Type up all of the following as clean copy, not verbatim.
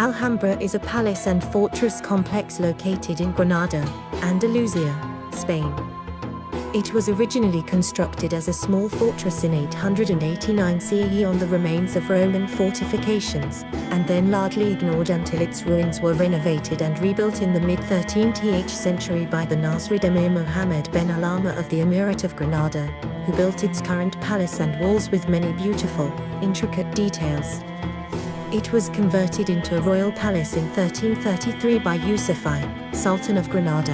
Alhambra is a palace and fortress complex located in Granada, Andalusia, Spain. It was originally constructed as a small fortress in 889 CE on the remains of Roman fortifications, and then largely ignored until its ruins were renovated and rebuilt in the mid-13th century by the Nasrid Emir Mohammed ben Al-Ahmar of the Emirate of Granada, who built its current palace and walls with many beautiful, intricate details. It was converted into a royal palace in 1333 by Yusuf I, Sultan of Granada.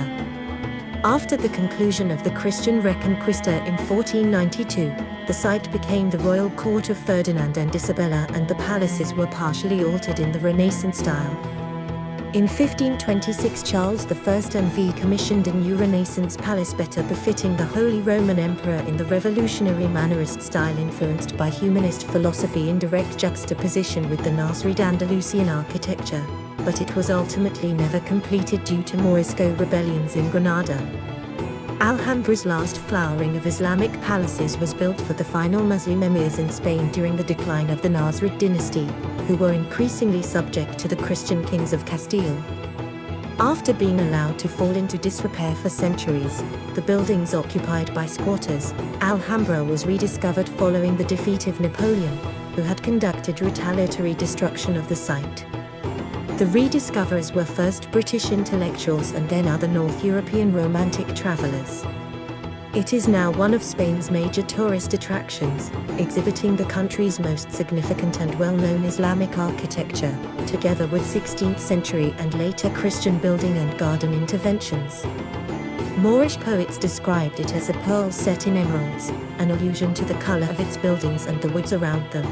After the conclusion of the Christian Reconquista in 1492, the site became the royal court of Ferdinand and Isabella, and the palaces were partially altered in the Renaissance style. In 1526, Charles I NV commissioned a new Renaissance palace better befitting the Holy Roman Emperor in the revolutionary Mannerist style influenced by humanist philosophy in direct juxtaposition with the Nasrid Andalusian architecture, but it was ultimately never completed due to Morisco rebellions in Granada. Alhambra's last flowering of Islamic palaces was built for the final Muslim emirs in Spain during the decline of the Nasrid dynasty, who were increasingly subject to the Christian kings of Castile. After being allowed to fall into disrepair for centuries, the buildings occupied by squatters, Alhambra was rediscovered following the defeat of Napoleon, who had conducted retaliatory destruction of the site. The rediscoverers were first British intellectuals and then other North European romantic travelers. It is now one of Spain's major tourist attractions, exhibiting the country's most significant and well-known Islamic architecture, together with 16th century and later Christian building and garden interventions. Moorish poets described it as a pearl set in emeralds, an allusion to the color of its buildings and the woods around them.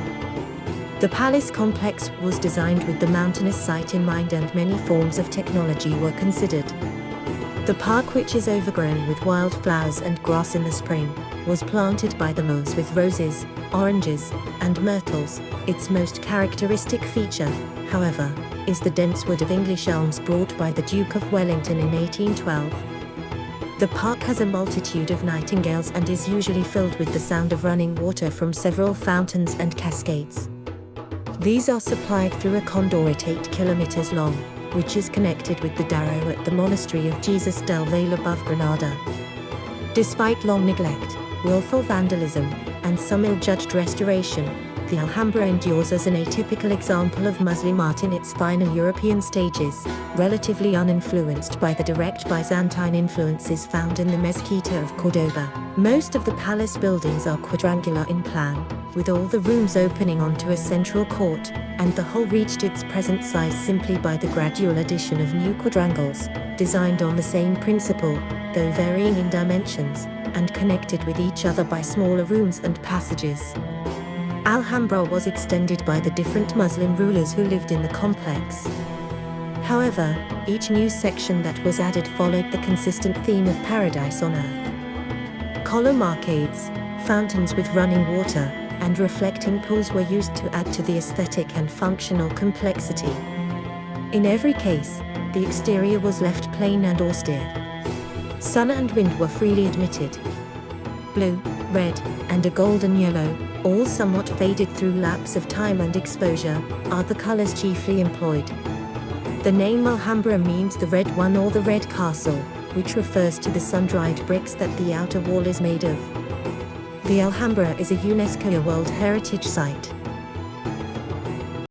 The palace complex was designed with the mountainous site in mind, and many forms of technology were considered. The park, which is overgrown with wildflowers and grass in the spring, was planted by the Moors with roses, oranges, and myrtles. Its most characteristic feature, however, is the dense wood of English elms brought by the Duke of Wellington in 1812. The park has a multitude of nightingales and is usually filled with the sound of running water from several fountains and cascades. These are supplied through a conduit 8 kilometers long, which is connected with the Darrow at the Monastery of Jesus del Valle above Granada. Despite long neglect, willful vandalism, and some ill-judged restoration, the Alhambra endures as an atypical example of Muslim art in its final European stages, relatively uninfluenced by the direct Byzantine influences found in the Mezquita of Cordoba. Most of the palace buildings are quadrangular in plan, with all the rooms opening onto a central court, and the whole reached its present size simply by the gradual addition of new quadrangles, designed on the same principle, though varying in dimensions, and connected with each other by smaller rooms and passages. Alhambra was extended by the different Muslim rulers who lived in the complex. However, each new section that was added followed the consistent theme of paradise on earth. Column arcades, fountains with running water, and reflecting pools were used to add to the aesthetic and functional complexity. In every case, the exterior was left plain and austere. Sun and wind were freely admitted. Blue, red, and a golden yellow, all somewhat faded through lapse of time and exposure, are the colors chiefly employed. The name Alhambra means the red one or the red castle, which refers to the sun-dried bricks that the outer wall is made of. The Alhambra is a UNESCO World Heritage Site.